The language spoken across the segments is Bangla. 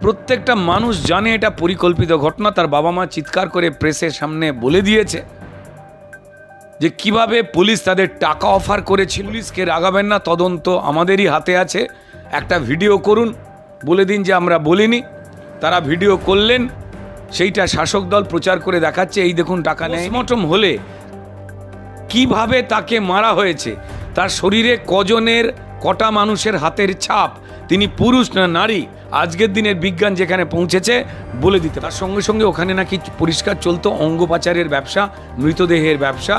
প্রত্যেকটা মানুষ জানে এটা পরিকল্পিত ঘটনা। তার বাবা মা চিৎকার করে প্রেসের সামনে বলে দিয়েছে যে কিভাবে পুলিশ তাদের টাকা অফার করেছিল। পুলিশকে রাগাবেন না, তদন্ত আমাদেরই হাতে আছে। একটা ভিডিও করুন, বলে দিন যে আমরা বলিনি। তারা ভিডিও করলেন, সেইটা শাসক দল প্রচার করে দেখাচ্ছে, এই দেখুন টাকা নেই। পোস্টমর্টম হলে কিভাবে তাকে মারা হয়েছে, তার শরীরে কজনের কটা মানুষের হাতের ছাপ, তিনি পুরুষ না নারী, আজকের দিনের বিজ্ঞান যেখানে পৌঁছেছে বলে দিতে। তার সঙ্গে সঙ্গে ওখানে নাকি পরিষ্কার চলতো অঙ্গ পাচারের ব্যবসা, মৃতদেহের ব্যবসা,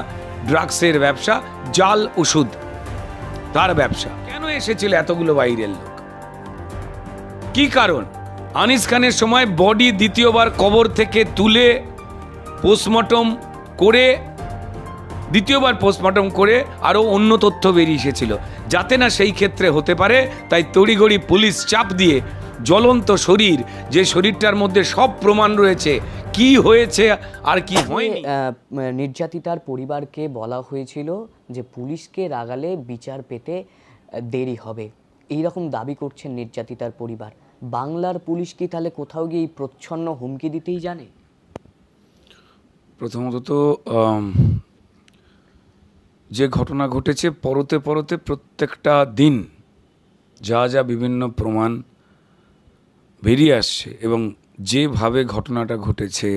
ড্রাগসের ব্যবসা, জাল ওষুধ তার ব্যবসা। কেন এসেছিল এতগুলো বাইরের লোক? কি কারণ? আনিস খানের সময় বডি দ্বিতীয়বার কবর থেকে তুলে পোস্টমর্টম করে, দ্বিতীয়বার পোস্টমর্টম করে আরও অন্য তথ্য বেরিয়ে এসেছিল, যাতে না সেই ক্ষেত্রে হতে পারে। তাই তড়িঘড়ি পুলিশ চাপ দিয়ে জ্বলন্ত শরীর, যে শরীরটার মধ্যে সব প্রমাণ রয়েছে কি হয়েছে আর কি হয়নি। নির্যাতিতার পরিবারকে বলা হয়েছিল যে পুলিশকে রাগালে বিচার পেতে দেরি হবে, এই রকম দাবি করছেন নির্যাতিতার পরিবার। বাংলার পুলিশ কি তাহলে কোথাও গিয়ে প্রচ্ছন্ন হুমকি দিতেই জানে? প্রথমত তো যে ঘটনা ঘটেছে, পরতে পরতে প্রত্যেকটা দিন যা যা বিভিন্ন প্রমাণ বেরিয়ে আসছে, এবং যেভাবে ঘটনাটা ঘটেছে,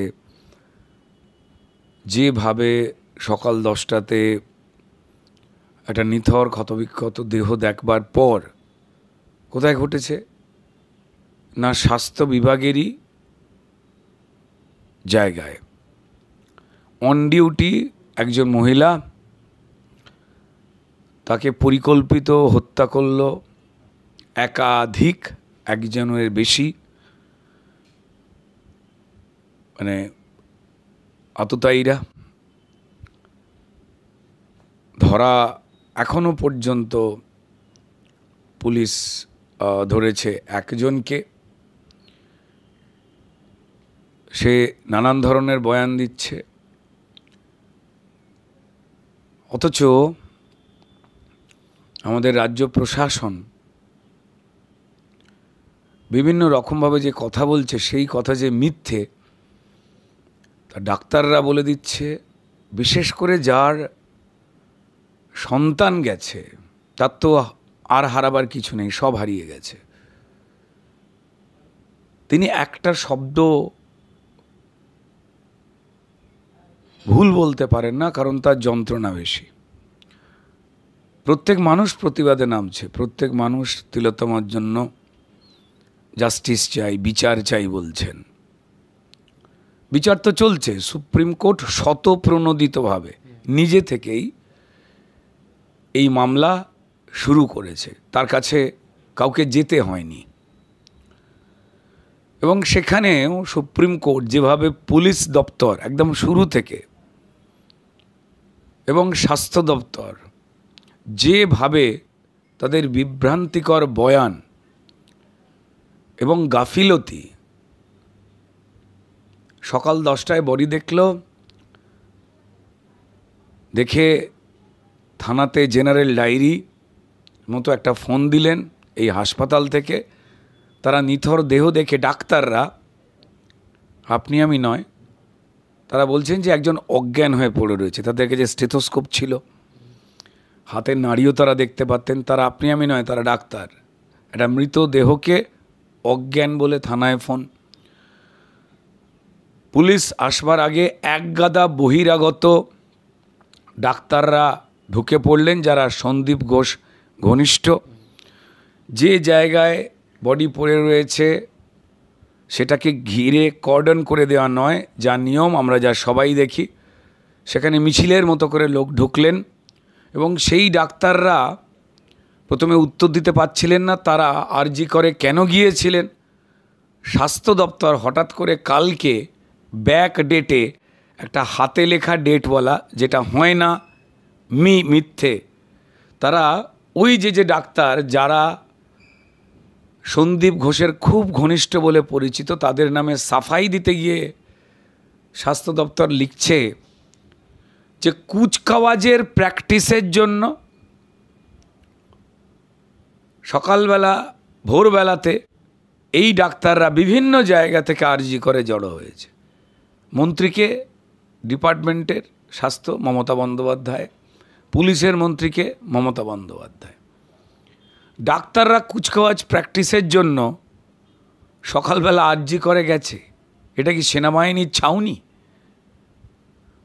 যেভাবে সকাল 10টাতে একটা নিথর ক্ষতবিক্ষত দেহ দেখবার পর কোথায় ঘটেছে না স্বাস্থ্য বিভাগেরই জায়গায় অন ডিউটি একজন মহিলা, তাকে পরিকল্পিত হত্যা করল একাধিক, একজনের বেশি, মানে আততায়ীরা। ধরা এখনো পর্যন্ত পুলিশ ধরেছে একজনকে। সে নানান ধরনের বয়ান দিচ্ছে, অথচ আমাদের রাজ্য প্রশাসন বিভিন্ন রকমভাবে যে কথা বলছে, সেই কথা যে মিথ্যে তা ডাক্তাররা বলে দিচ্ছে। বিশেষ করে যার সন্তান গেছে, তার তো আর হারাবার কিছু নেই, সব হারিয়ে গেছে। তিনি একটা শব্দ ভুল বলতে পারেন না, কারণ তার যন্ত্রণা বেশি। প্রত্যেক মানুষ প্রতিবাদে নামছে, প্রত্যেক মানুষ তিলোত্তমার জন্য জাস্টিস চাই, বিচার চাই বলছেন। বিচার তো চলছে। সুপ্রিম কোর্ট স্বতঃপ্রণোদিতভাবে নিজে থেকেই এই মামলা শুরু করেছে, তার কাছে কাউকে যেতে হয়নি। এবং সেখানেও সুপ্রিম কোর্ট যেভাবে পুলিশ দপ্তর একদম শুরু থেকে এবং স্বাস্থ্য দপ্তর যেভাবে তাদের বিভ্রান্তিকর বয়ান এবং গাফিলতি, সকাল 10টায় বডি দেখল, দেখে থানাতে জেনারেল ডায়েরি মতো একটা ফোন দিলেন এই হাসপাতাল থেকে। তারা নিথর দেহ দেখে ডাক্তাররা, আপনি আমি নয়, তারা বলছেন যে একজন অজ্ঞান হয়ে পড়ে রয়েছে। তাদেরকে যে স্টেথোস্কোপ ছিল, হাতের নাড়িও তারা দেখতে পারতেন। তারা আপনি আমি নয়, তারা ডাক্তার। একটা মৃত দেহকে অজ্ঞান বলে থানায় ফোন। পুলিশ আসবার আগে একগাদা বহিরাগত ডাক্তাররা ঢুকে পড়লেন, যারা সন্দীপ ঘোষ ঘনিষ্ঠ। যে জায়গায় বডি পড়ে রয়েছে সেটাকে ঘিরে কর্ডন করে দেওয়া নয়, যা নিয়ম আমরা যা সবাই দেখি, সেখানে মিছিলের মতো করে লোক ঢুকলেন। এবং সেই ডাক্তাররা প্রথমে উত্তর দিতে পারছিলেন না তারা আরজি করে কেন গিয়েছিলেন। স্বাস্থ্য দপ্তর হঠাৎ করে কালকে ব্যাক ডেটে একটা হাতে লেখা ডেট বলা, যেটা হয় না, মিথ্যে, তারা ওই যে ডাক্তার যারা সন্দীপ ঘোষের খুব ঘনিষ্ঠ বলে পরিচিত, তাদের নামে সাফাই দিতে গিয়ে স্বাস্থ্য দপ্তর লিখছে যে কুচকাওয়াজের প্র্যাকটিসের জন্য সকালবেলা ভোরবেলাতে এই ডাক্তাররা বিভিন্ন জায়গা থেকে আর্জি করে জড়ো হয়েছে। মন্ত্রীকে, ডিপার্টমেন্টের স্বাস্থ্য মমতা বন্দ্যোপাধ্যায়, পুলিশের মন্ত্রীকে মমতা বন্দ্যোপাধ্যায়। ডাক্তাররা কুচকাওয়াজ প্র্যাকটিসের জন্য সকালবেলা আর্জি করে গেছে। এটা কি সেনাবাহিনীর ছাউনি?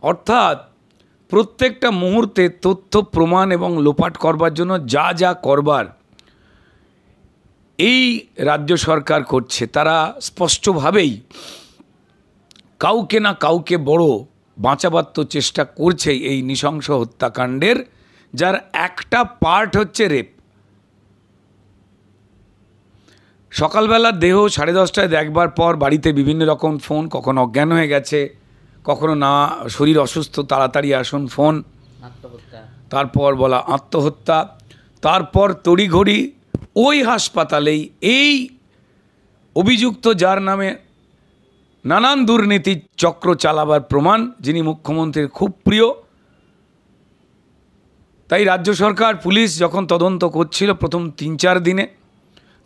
অর্থাৎ প্রত্যেকটা মুহূর্তে তথ্য প্রমাণ এবং লোপাট করবার জন্য যা যা করবার এই রাজ্য সরকার করছে, তারা স্পষ্টভাবেই কাউকে না কাউকে বড় বাঁচাবার তো চেষ্টা করছেই এই নৃশংস হত্যাকাণ্ডের, যার একটা পার্ট হচ্ছে রেপ। সকালবেলা দেহ 10:30টায় দেখবার পর বাড়িতে বিভিন্ন রকম ফোন, কখনো অজ্ঞান হয়ে গেছে, কখনো না শরীর অসুস্থ, তাড়াতাড়ি আসুন ফোন, তারপর বলা আত্মহত্যা, তারপর তড়িঘড়ি ওই হাসপাতালেই এই অভিযুক্ত যার নামে নানান দুর্নীতি চক্র চালাবার প্রমাণ, যিনি মুখ্যমন্ত্রীর খুব প্রিয়, তাই রাজ্য সরকার পুলিশ যখন তদন্ত করছিল প্রথম 3-4 দিনে,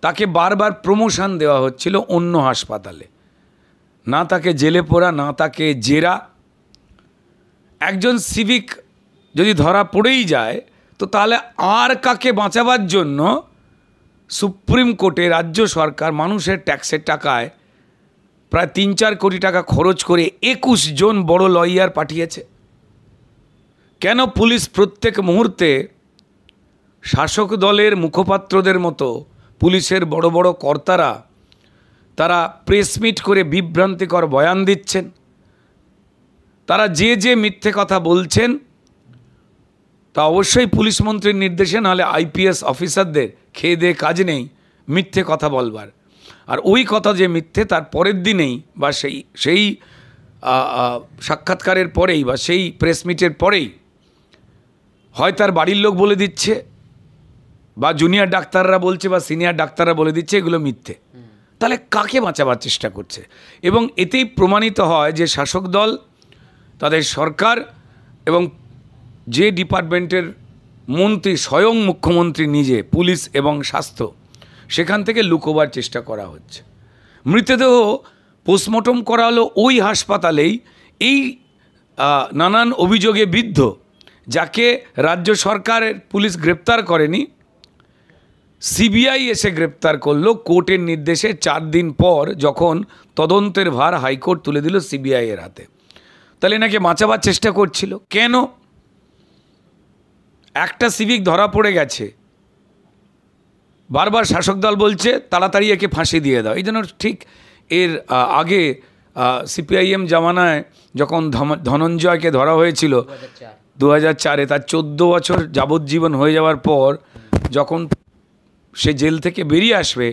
তাকে বারবার প্রমোশন দেওয়া হচ্ছিল অন্য হাসপাতালে, না তাকে জেলে পোড়া, না তাকে জেরা। একজন সিভিক যদি ধরা পড়েই যায় তো তাহলে আর কাকে বাঁচাবার জন্য সুপ্রিম কোর্টে রাজ্য সরকার মানুষের ট্যাক্সের টাকায় প্রায় 3-4 কোটি টাকা খরচ করে 21 জন বড় লয়ার পাঠিয়েছে? কেন পুলিশ প্রত্যেক মুহূর্তে শাসক দলের মুখপাত্রদের মতো পুলিশের বড় বড় কর্তারা তারা প্রেস মিট করে বিভ্রান্তিকর বয়ান দিচ্ছেন? তারা যে যে মিথ্যে কথা বলছেন তা অবশ্যই পুলিশ মন্ত্রীর নির্দেশে, নাহলে আইপিএস অফিসারদের খেয়ে দিয়ে কাজ নেই মিথ্যে কথা বলবার। আর ওই কথা যে মিথ্যে, তার পরের দিনেই বা সেই সাক্ষাৎকারের পরেই বা সেই প্রেস মিটের পরেই হয় তার বাড়ির লোক বলে দিচ্ছে, বা জুনিয়র ডাক্তাররা বলছে, বা সিনিয়র ডাক্তাররা বলে দিচ্ছে এগুলো মিথ্যে। তাহলে কাকে বাঁচাবার চেষ্টা করছে? এবং এতেই প্রমাণিত হয় যে শাসক দল, তাদের সরকার এবং যে ডিপার্টমেন্টের মন্ত্রী, স্বয়ং মুখ্যমন্ত্রী নিজে, পুলিশ এবং স্বাস্থ্য, সেখান থেকে লুকোবার চেষ্টা করা হচ্ছে। মৃতদেহ পোস্টমর্টম করা হলো ওই হাসপাতালেই, এই নানান অভিযোগে বিদ্ধ, যাকে রাজ্য সরকারের পুলিশ গ্রেপ্তার করেনি, সিবিআই এসে গ্রেপ্তার করলো কোর্টের নির্দেশে 4 দিন পর, যখন তদন্তের ভার হাইকোর্ট তুলে দিল সিবিআই এর হাতে। তাহলে এনাকে বাঁচাবার চেষ্টা করছিল কেন? একটা সিভিক ধরা পড়ে গেছে, বারবার শাসক দল বলছে তাড়াতাড়ি একে ফাঁসি দিয়ে দাও। এই জন্য ঠিক এর আগে সিপিআইএম জামানায় যখন ধনঞ্জয়কে ধরা হয়েছিল 2004-এ, তার 14 বছর যাবজ্জীবন হয়ে যাওয়ার পর যখন সে জেল থেকে বেরিয়ে আসবে,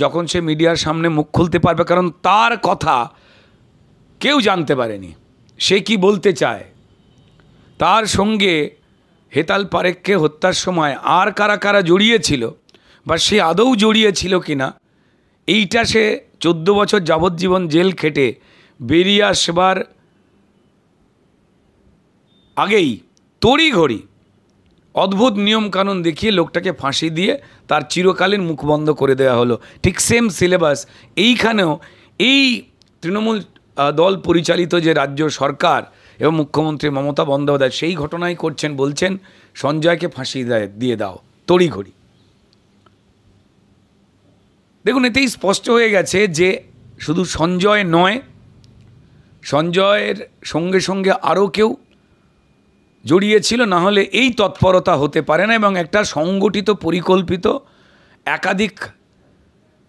যখন সে মিডিয়ার সামনে মুখ খুলতে পারবে, কারণ তার কথা কেউ জানতে পারেনি, সে কি বলতে চায়, তার সঙ্গে হেতাল পারেখকে হত্যার সময় আর কারা কারা জড়িয়েছিল বা সে আদৌ জড়িয়েছিল কিনা, এইটা সে 14 বছর যাবজ্জীবন জেল খেটে বেরিয়ে আসবার আগেই তড়িঘড়ি অদ্ভুত নিয়মকানুন দেখিয়ে লোকটাকে ফাঁসি দিয়ে তার চিরকালীন মুখ বন্ধ করে দেওয়া হলো। ঠিক সেম সিলেবাস এইখানেও এই তৃণমূল দল পরিচালিত যে রাজ্য সরকার এবং মুখ্যমন্ত্রী মমতা বন্দ্যোপাধ্যায় সেই ঘটনাই করছেন, বলছেন সঞ্জয়কে ফাঁসি দিয়ে দাও তড়িঘড়ি। দেখুন, এতেই স্পষ্ট হয়ে গেছে যে শুধু সঞ্জয় নয়, সঞ্জয়ের সঙ্গে সঙ্গে আরও কেউ জড়িয়েছিল, না হলে এই তৎপরতা হতে পারে না, এবং একটা সংগঠিত পরিকল্পিত একাধিক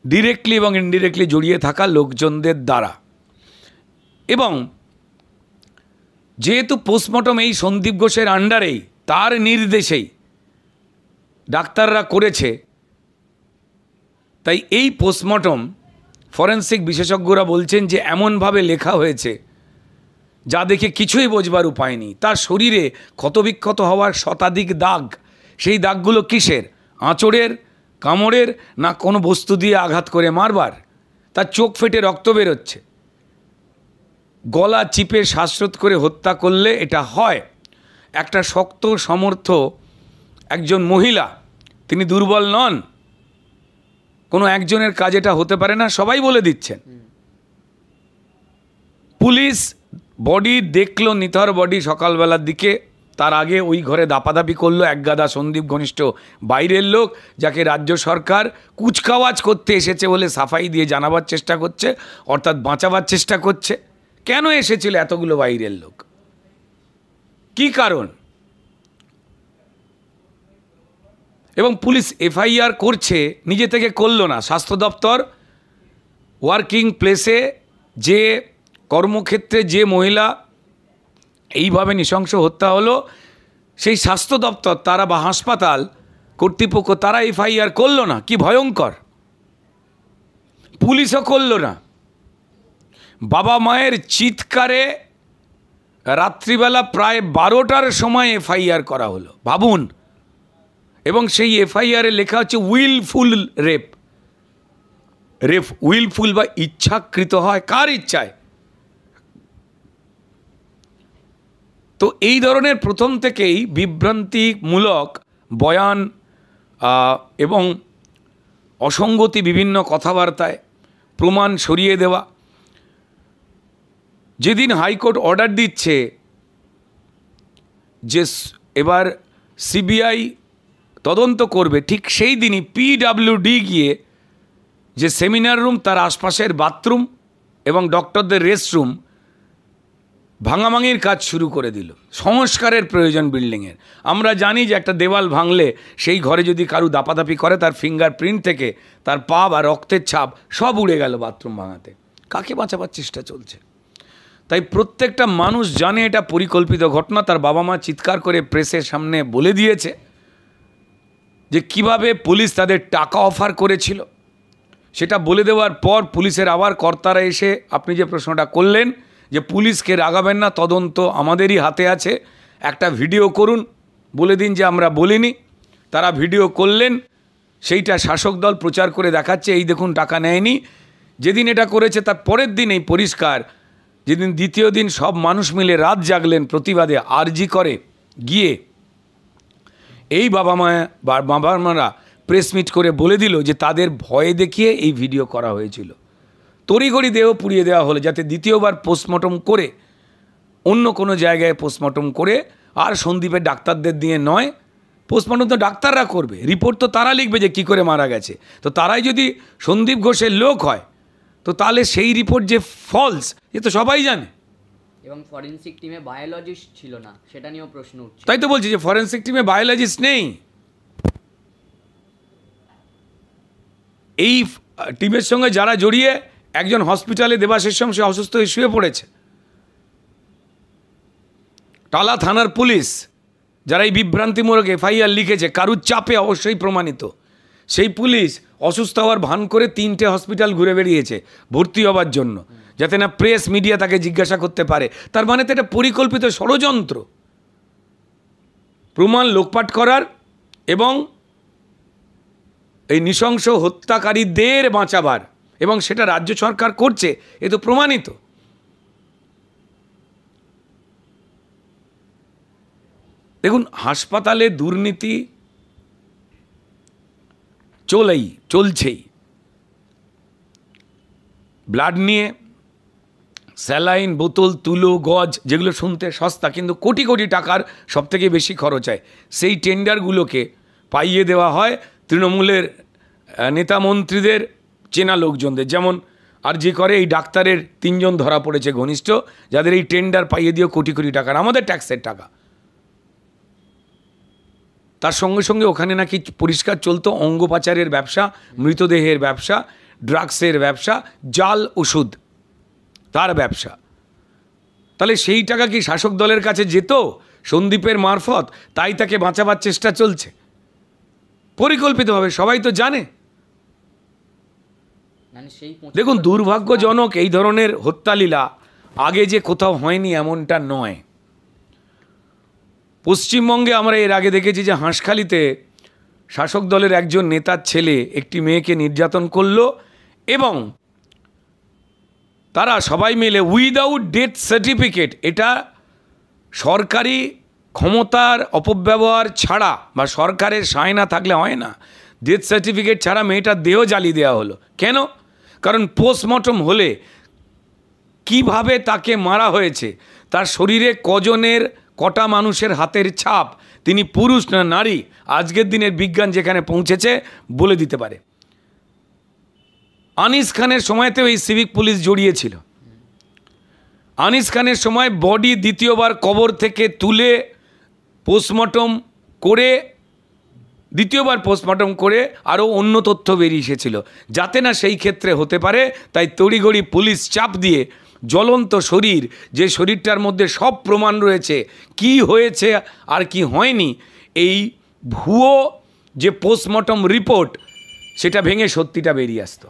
ডিরেক্টলি এবং ইনডিরেক্টলি জড়িয়ে থাকা লোকজনদের দ্বারা। এবং যেহেতু পোস্টমর্টম এই সন্দীপ ঘোষের আন্ডারেই, তার নির্দেশেই ডাক্তাররা করেছে, তাই এই পোস্টমর্টম ফরেন্সিক বিশেষজ্ঞরা বলছেন যে এমনভাবে লেখা হয়েছে যা দেখে কিছুই বোঝবার উপায় নেই। তার শরীরে ক্ষতবিক্ষত হওয়ার শতাধিক দাগ, সেই দাগগুলো কিসের? আঁচড়ের, কামড়ের, না কোনো বস্তু দিয়ে আঘাত করে মারবার? তার চোখ ফেটে রক্ত বেরোচ্ছে। গলা চিপে শ্বাসরোধ করে হত্যা করলে এটা হয়। একটা শক্ত সমর্থ একজন মহিলা, তিনি দুর্বল নন, কোনো একজনের কাজ এটা হতে পারে না, সবাই বলে দিচ্ছেন। পুলিশ বডি দেখলো, নিথর বডি সকালবেলার দিকে, তার আগে ওই ঘরে দাপাদাপি করলো একগাদা সন্দীপ ঘনিষ্ঠ বাইরের লোক, যাকে রাজ্য সরকার কুচকাওয়াজ করতে এসেছে বলে সাফাই দিয়ে জানাবার চেষ্টা করছে, অর্থাৎ বাঁচাবার চেষ্টা করছে। কেন এসেছিল এতগুলো বাইরের লোক, কি কারণ? এবং পুলিশ এফআইআর করছে, নিজে থেকে করলো না। স্বাস্থ্য দপ্তর ওয়ার্কিং প্লেসে, যে কর্মক্ষেত্রে যে মহিলা এইভাবে নৃশংস হত্যা হলো, সেই স্বাস্থ্য দপ্তর তারা বা হাসপাতাল কর্তৃপক্ষ তারা এফআইআর করলো না। কি ভয়ঙ্কর! পুলিশও করলো না। বাবা মায়ের চিৎকারে রাত্রিবেলা প্রায় 12টার সময় এফআইআর করা হলো, ভাবুন। এবং সেই এফআইআরে লেখা হচ্ছে উইলফুল রেপ। রেপ উইলফুল বা ইচ্ছাকৃত হয়, কার ইচ্ছায়? তো এই ধরনের প্রথম থেকেই বিভ্রান্তিমূলক বয়ান এবং অসঙ্গতি বিভিন্ন কথাবার্তায় প্রমাণ সরিয়ে দেওয়া। যেদিন হাইকোর্ট অর্ডার দিচ্ছে যে এবার সিবিআই তদন্ত করবে, ঠিক সেই দিনই পিডব্লিউডি গিয়ে যে সেমিনার রুম, তার আশপাশের বাথরুম এবং ডক্টরদের রেস্টরুম ভাঙাভাঙির কাজ শুরু করে দিল। সংস্কারের প্রয়োজন বিল্ডিংয়ের। আমরা জানি যে একটা দেওয়াল ভাঙলে সেই ঘরে যদি কারু দাপাদাপি করে, তার ফিঙ্গারপ্রিন্ট থেকে তার পা বা রক্তের ছাপ সব উড়ে গেল বাথরুম ভাঙাতে। কাকে বাঁচাবার চেষ্টা চলছে? তাই প্রত্যেকটা মানুষ জানে এটা পরিকল্পিত ঘটনা। তার বাবা মা চিৎকার করে প্রেসের সামনে বলে দিয়েছে যে কিভাবে পুলিশ তাদের টাকা অফার করেছিল। সেটা বলে দেওয়ার পর পুলিশের আবার কর্তারা এসে, আপনি যে প্রশ্নটা করলেন যে পুলিশকে রাগাবেন না, তদন্ত আমাদেরই হাতে আছে, একটা ভিডিও করুন, বলে দিন যে আমরা বলিনি। তারা ভিডিও করলেন, সেইটা শাসক দল প্রচার করে দেখাচ্ছে, এই দেখুন টাকা নেয়নি। যেদিন এটা করেছে তার পরের দিন এই পরিষ্কার, যেদিন দ্বিতীয় দিন সব মানুষ মিলে রাত জাগলেন প্রতিবাদে, আরজি করে গিয়ে এই বাবা মারা প্রেস মিট করে বলে দিল যে তাদের ভয় দেখিয়ে এই ভিডিও করা হয়েছিল। তড়িঘড়ি দেহ পুড়িয়ে দেওয়া হলো, যাতে দ্বিতীয়বার পোস্টমর্টম করে, অন্য কোনো জায়গায় পোস্টমর্টম করে, আর সন্দীপের ডাক্তারদের দিয়ে নয়। পোস্টমর্টম তো ডাক্তাররা করবে, রিপোর্ট তো তারা লিখবে যে কী করে মারা গেছে। তো তারাই যদি সন্দীপ ঘোষের লোক হয়, তো তাহলে সেই রিপোর্ট যে ফলস, এ তো সবাই জানে। এবং ফরেনসিক টিমে বায়োলজিস্ট ছিল না, সেটা নিয়েও প্রশ্ন উঠছে। তাই তো বলছি যে ফরেনসিক টিমে বায়োলজিস্ট নেই। এই টিমের সঙ্গে যারা জড়িয়ে, একজন হসপিটালে দেবাশিস সে অসুস্থ হয়ে শুয়ে পড়েছে। টালা থানার পুলিশ যারা এই বিভ্রান্তিমূলক এফআইআর লিখেছে, কারুর চাপে অবশ্যই প্রমাণিত, সেই পুলিশ অসুস্থ হওয়ার ভান করে 3টে হসপিটাল ঘুরে বেরিয়েছে ভর্তি হওয়ার জন্য, যাতে না প্রেস মিডিয়া তাকে জিজ্ঞাসা করতে পারে। তার মানে তো এটা পরিকল্পিত ষড়যন্ত্র, প্রমাণ লোকপাট করার এবং এই নৃশংস হত্যাকারীদের বাঁচাবার, এবং সেটা রাজ্য সরকার করছে, এ তো প্রমাণিত। দেখুন, হাসপাতালে দুর্নীতি চলছেই। ব্লাড নিয়ে স্যালাইন, বোতল, তুলো, গজ, যেগুলো শুনতে সস্তা কিন্তু কোটি কোটি টাকার সবথেকে বেশি খরচ হয়, সেই টেন্ডারগুলোকে পাইয়ে দেওয়া হয় তৃণমূলের নেতা মন্ত্রীদের চেনা লোকজনদের। যেমন আরজি করে এই ডাক্তারের 3জন ধরা পড়েছে ঘনিষ্ঠ, যাদের এই টেন্ডার পাইয়ে দিয়েও কোটি কোটি টাকার, আমাদের ট্যাক্সের টাকা। তার সঙ্গে সঙ্গে ওখানে নাকি পরিষ্কার চলতো অঙ্গ পাচারের ব্যবসা, মৃতদেহের ব্যবসা, ড্রাগসের ব্যবসা, জাল ওষুধ তার ব্যবসা। তাহলে সেই টাকা কি শাসক দলের কাছে যেত সন্দীপের মারফত? তাই তাকে বাঁচাবার চেষ্টা চলছে পরিকল্পিতভাবে, সবাই তো জানে। দেখুন, দুর্ভাগ্যজনক এই ধরনের হত্যালীলা আগে যে কোথাও হয়নি এমনটা নয়। পশ্চিমবঙ্গে আমরা এর আগে দেখেছি যে হাঁসখালিতে শাসক দলের একজন নেতার ছেলে একটি মেয়েকে নির্যাতন করলো, এবং তারা সবাই মিলে উইদাউট ডেথ সার্টিফিকেট, এটা সরকারি ক্ষমতার অপব্যবহার ছাড়া বা সরকারের সায় না থাকলে হয় না, ডেথ সার্টিফিকেট ছাড়া মেয়েটার দেহ জ্বালিয়ে দেওয়া হলো। কেন? কারণ পোস্টমর্টম হলে কিভাবে তাকে মারা হয়েছে, তার শরীরে কজনের কটা মানুষের হাতের ছাপ, তিনি পুরুষ না নারী, আজকের দিনের বিজ্ঞান যেখানে পৌঁছেছে বলে দিতে পারে। আনিস খানের সময়তেও এই সিভিক পুলিশ জড়িয়েছিল। আনিস খানের সময় বডি দ্বিতীয়বার কবর থেকে তুলে পোস্টমর্টম করে, দ্বিতীয়বার পোস্টমর্টম করে আরও অন্য তথ্য বেরিয়ে এসেছিল, যাতে না সেই ক্ষেত্রে হতে পারে তাই তড়িঘড়ি পুলিশ চাপ দিয়ে জ্বলন্ত শরীর, যে শরীরটার মধ্যে সব প্রমাণ রয়েছে কি হয়েছে আর কি হয়নি, এই ভুয়ো যে পোস্টমর্টম রিপোর্ট সেটা ভেঙে সত্যিটা বেরিয়ে আসতো।